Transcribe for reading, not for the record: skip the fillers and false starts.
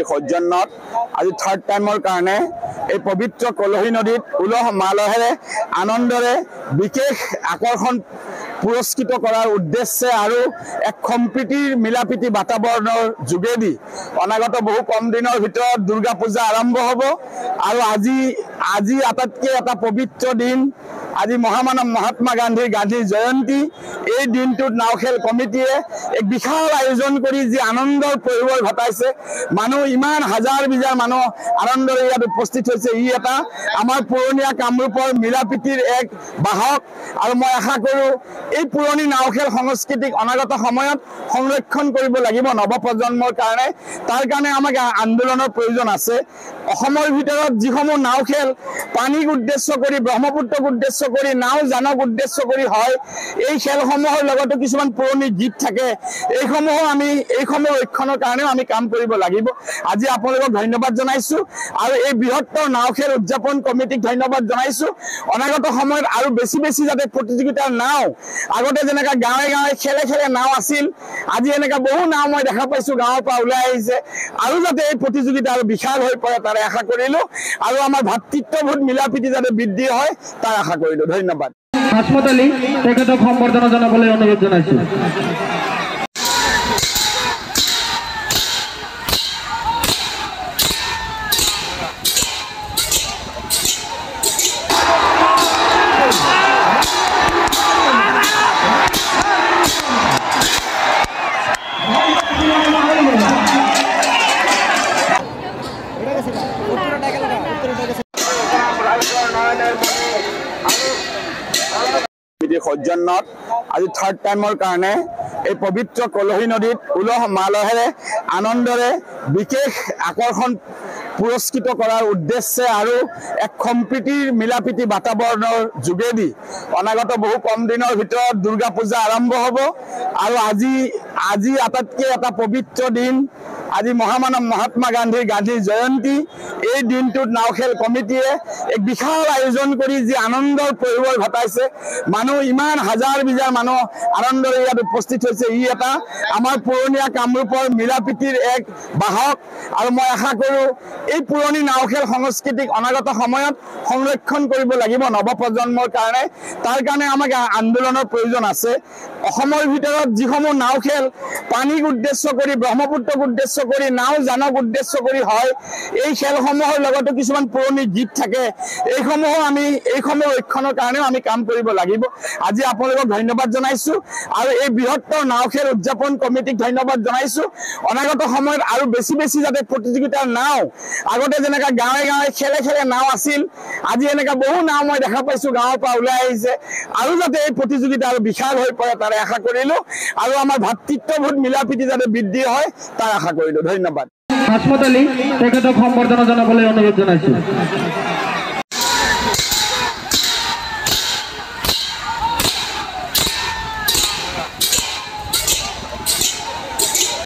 সৌজন্যত আজি থাৰ্ড টাইমৰ কাৰণে এই পবিত্ৰ কলহী নদীত উলহ মালহেৰে আনন্দৰে বিশেষ আকৰ্ষণ পুৰস্কৃত কৰাৰ উদ্দেশ্যে আৰু এক সম্প্ৰীতিৰ মিলাপ্ৰীতি বাতাবৰণৰ যোগেদি অনাগত বহু কম দিনৰ ভিতৰত দুৰ্গা পূজা আৰম্ভ হ'ব আৰু আজি আটাইতকৈ এটা পবিত্ৰ দিন আজি মহামানৱ মহাত্মা গান্ধীৰ জয়ন্তী এই দিনটোত নাওখেল কমিটিয়ে এক বিশাল আয়োজন কৰি যি আনন্দৰ পৰিৱেশ ঘটাইছে মানুহ ইমান হাজাৰ বিজাৰ মানুহ আনন্দৰে ইয়াত উপস্থিত হৈছে ই এটা আমাৰ পুৰণীয়া কামৰূপৰ মিলাপ্ৰীতিৰ এক বাহক আৰু মই আশা কৰোঁ এই পুৰণি নাওখেল সংস্কৃতিক অনাগত সময়ত সংৰক্ষণ কৰিব লাগিব নৱপ্ৰজন্মৰ কাৰণে তাৰ কাৰণে আমাক আন্দোলনৰ প্ৰয়োজন আছে অসমৰ ভিতৰত যিসমূহ নাওখেল পানীক উদ্দেশ্য কৰি ব্ৰহ্মপুত্ৰক উদ্দেশ্য কৰি নাও জানক উদ্দেশ্য কৰি হয় এই খেলসমূহৰ লগতো কিছুমান পুৰণি গীত থাকে এইসমূহ ৰক্ষণৰ কাৰণেও আমি কাম কৰিব লাগিব আজি আপোনালোকক ধন্যবাদ জনাইছোঁ আৰু এই বৃহত্তৰ নাওখেল উদযাপন কমিটিক ধন্যবাদ জনাইছোঁ অনাগত সময়ত আৰু বেছি যাতে প্ৰতিযোগিতাৰ নাও আগতে যেনেকা গাঁৱে খেলে নাও আছিল আজি এনেকা বহু নাও মই দেখা পাইছোঁ গাঁৱৰ পৰা ওলাই আহিছে আৰু যাতে এই প্ৰতিযোগিতা আৰু বিশাল হৈ পৰে তাৰে আশা কৰিলোঁ আৰু আমাৰ ভাতৃত্ববোধ মিলাপ্ৰীতি যাতে বৃদ্ধি হয় তাৰ আশা কৰিলোঁ ধন্যবাদ হাসমত আলী তেখেতক সম্বৰ্ধনা জনাবলৈ অনুৰোধ জনাইছোঁ সৌজন্যত আজি থাৰ্ড টাইমৰ কাৰণে এই পবিত্ৰ কলহী নদীত উলহ মালহেৰে আনন্দৰে বিশেষ আকৰ্ষণ পুৰস্কৃত কৰাৰ উদ্দেশ্যে আৰু এক সম্প্ৰীতিৰ মিলাপ্ৰীতি বাতাবৰণৰ যোগেদি অনাগত বহু কম দিনৰ ভিতৰত দুৰ্গা পূজা আৰম্ভ হ'ব আৰু আজি আটাইতকৈ এটা পবিত্ৰ দিন আজি মহামানৱ মহাত্মা গান্ধীৰ জয়ন্তী এই দিনটোত নাওখেল কমিটিয়ে এক বিশাল আয়োজন কৰি যি আনন্দৰ পৰিৱেশ ঘটাইছে মানুহ ইমান হাজাৰ বিজাৰ মানুহ আনন্দৰে ইয়াত উপস্থিত হৈছে ই এটা আমাৰ পুৰণীয়া কামৰূপৰ মিলাপ্ৰীতিৰ এক বাহক আৰু মই আশা কৰোঁ এই পুৰণি নাওখেল সংস্কৃতিক অনাগত সময়ত সংৰক্ষণ কৰিব লাগিব নৱপ্ৰজন্মৰ কাৰণে তাৰ কাৰণে আমাক আন্দোলনৰ প্ৰয়োজন আছে অসমৰ ভিতৰত যিসমূহ নাওখেল পানীক উদ্দেশ্য কৰি ব্ৰহ্মপুত্ৰক উদ্দেশ্য কৰি নাও জানক উদ্দেশ্য কৰি হয় এই খেলসমূহৰ লগতো কিছুমান পুৰণি গীত থাকে এইসমূহ ৰক্ষণৰ কাৰণেও আমি কাম কৰিব লাগিব আজি আপোনালোকক ধন্যবাদ জনাইছোঁ আৰু এই বৃহত্তৰ নাওখেল উদযাপন কমিটিক ধন্যবাদ জনাইছোঁ অনাগত সময়ত আৰু বেছি যাতে প্ৰতিযোগিতাৰ নাও আগতে যেনেকা গাঁৱে খেলে নাও আছিল আজি এনেকা বহু নাও মই দেখা পাইছোঁ গাঁৱৰ পৰা ওলাই আহিছে আৰু যাতে এই প্ৰতিযোগিতা আৰু বিশাল হৈ পৰে তাৰে আশা কৰিলোঁ আৰু আমাৰ ভাতৃত্ববোধ মিলাপ্ৰীতি যাতে বৃদ্ধি হয় তাৰ আশা কৰিলোঁ ধন্যবাদ হাসমত আলী তেখেতক সম্বৰ্ধনা জনাবলৈ অনুৰোধ জনাইছোঁ